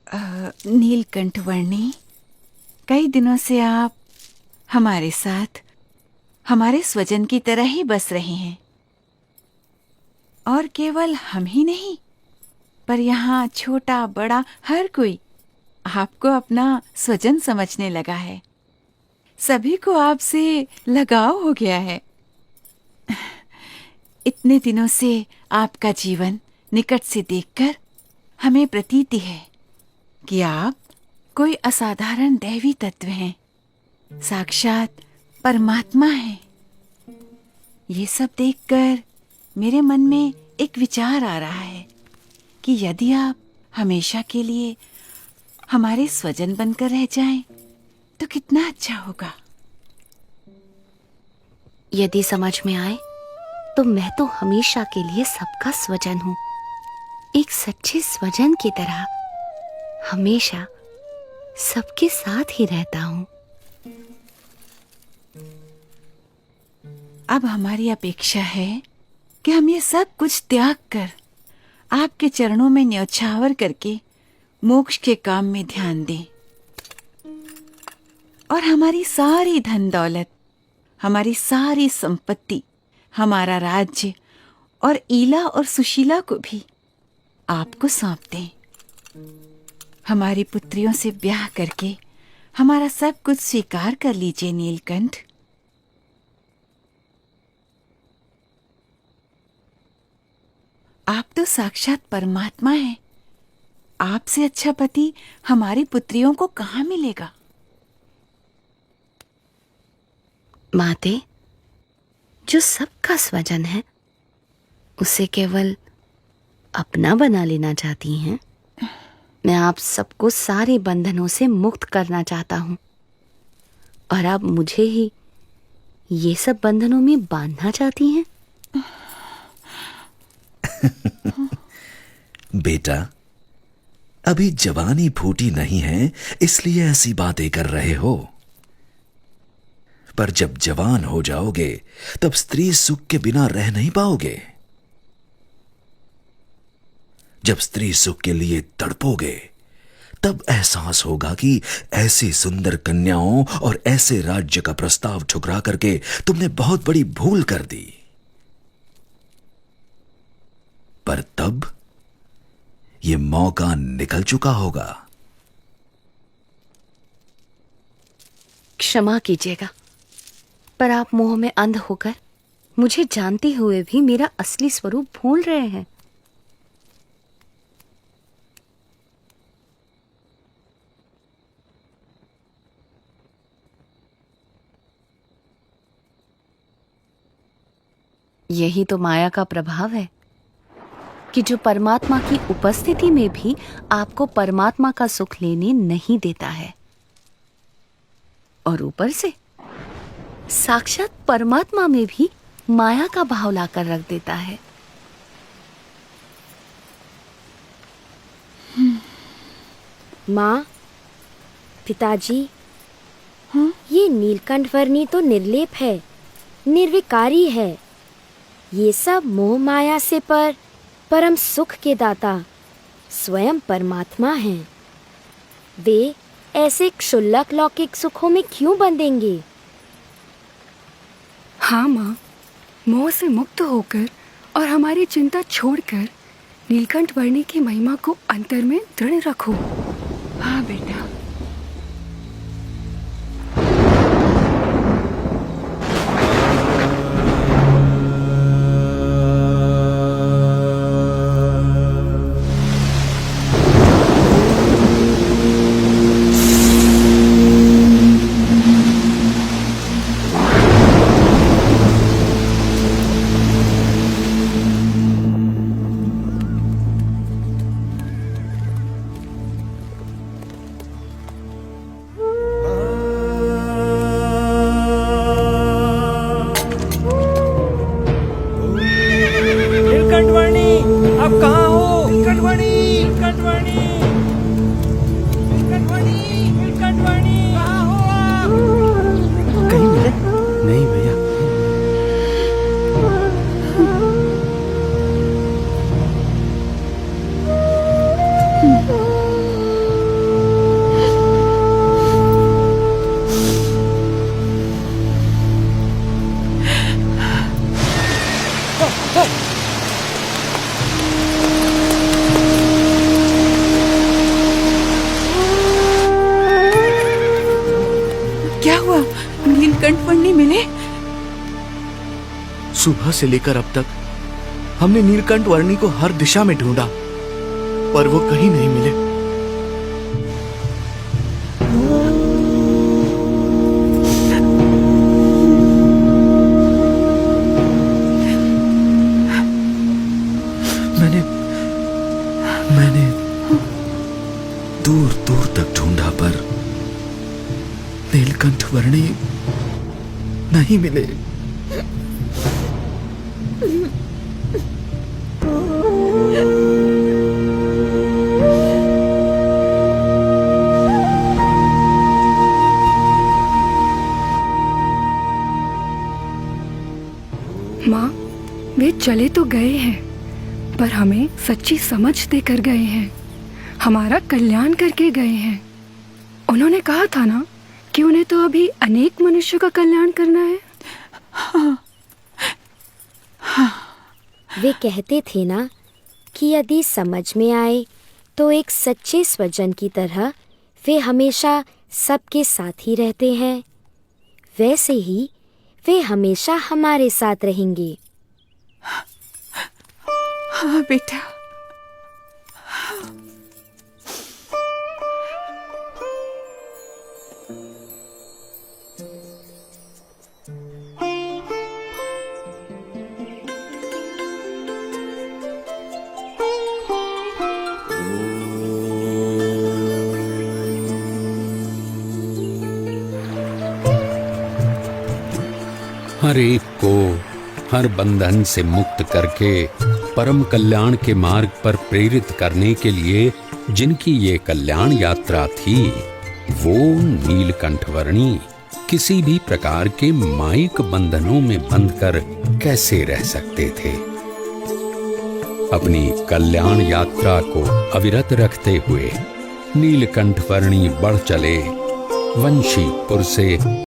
नीलकंठ वर्णी, कई दिनों से आप हमारे साथ हमारे स्वजन की तरह ही बस रहे हैं। और केवल हम ही नहीं, पर यहाँ छोटा बड़ा हर कोई आपको अपना स्वजन समझने लगा है। सभी को आपसे लगाव हो गया है। इतने दिनों से आपका जीवन निकट से देखकर हमें प्रतीति है कि आप कोई असाधारण दैवी तत्व हैं, साक्षात परमात्मा हैं। ये सब देखकर मेरे मन में एक विचार आ रहा है कि यदि आप हमेशा के लिए हमारे स्वजन बनकर रह जाएं, तो कितना अच्छा होगा। यदि समझ में आए तो मैं तो हमेशा के लिए सबका स्वजन हूँ, एक सच्चे स्वजन की तरह हमेशा सबके साथ ही रहता हूँ। अब हमारी अपेक्षा है कि हम ये सब कुछ त्याग कर आपके चरणों में न्यौछावर करके मोक्ष के काम में ध्यान दें, और हमारी सारी धन दौलत, हमारी सारी संपत्ति, हमारा राज्य और ईला और सुशीला को भी आपको सौंप दें। हमारी पुत्रियों से ब्याह करके हमारा सब कुछ स्वीकार कर लीजिए नीलकंठ। आप तो साक्षात परमात्मा हैं। आपसे अच्छा पति हमारी पुत्रियों को कहाँ मिलेगा। माते, जो सबका स्वजन है उसे केवल अपना बना लेना चाहती हैं। मैं आप सबको सारे बंधनों से मुक्त करना चाहता हूँ, और आप मुझे ही ये सब बंधनों में बांधना चाहती हैं। बेटा, अभी जवानी फूटी नहीं है, इसलिए ऐसी बातें कर रहे हो। पर जब जवान हो जाओगे तब स्त्री सुख के बिना रह नहीं पाओगे। जब स्त्री सुख के लिए तड़पोगे तब एहसास होगा कि ऐसी सुंदर कन्याओं और ऐसे राज्य का प्रस्ताव ठुकरा करके तुमने बहुत बड़ी भूल कर दी। पर तब यह मौका निकल चुका होगा। क्षमा कीजिएगा, पर आप मोह में अंध होकर मुझे जानते हुए भी मेरा असली स्वरूप भूल रहे हैं। यही तो माया का प्रभाव है कि जो परमात्मा की उपस्थिति में भी आपको परमात्मा का सुख लेने नहीं देता है, और ऊपर से साक्षात परमात्मा में भी माया का भाव लाकर रख देता है। माँ, पिताजी, ये नीलकंठ वर्णी तो निर्लेप है, निर्विकारी है। ये सब मोह माया से परम सुख के दाता स्वयं परमात्मा हैं। वे ऐसे क्षुल्लक लौकिक सुखों में क्यों बंधेंगे? हाँ माँ, मोह से मुक्त होकर और हमारी चिंता छोड़कर नीलकंठ वर्णी की महिमा को अंतर में दृढ़ रखो। हाँ बेटा। सुबह से लेकर अब तक हमने नीलकंठ वर्णी को हर दिशा में ढूंढा, पर वो कहीं नहीं मिले। मैंने दूर दूर तक ढूंढा, पर नीलकंठ वर्णी नहीं मिले। माँ, वे चले तो गए हैं, पर हमें सच्ची समझ देकर गए हैं, हमारा कल्याण करके गए हैं। उन्होंने कहा था ना कि उन्हें तो अभी अनेक मनुष्यों का कल्याण करना है। वे कहते थे ना कि यदि समझ में आए तो एक सच्चे स्वजन की तरह वे हमेशा सबके साथ ही रहते हैं, वैसे ही वे हमेशा हमारे साथ रहेंगे। हाँ बेटा। हर एक को हर बंधन से मुक्त करके परम कल्याण के मार्ग पर प्रेरित करने के लिए जिनकी ये कल्याण यात्रा थी, वो नीलकंठ वर्णी किसी भी प्रकार के मायिक बंधनों में बंधकर कैसे रह सकते थे। अपनी कल्याण यात्रा को अविरत रखते हुए नीलकंठ वर्णी बढ़ चले वंशीपुर से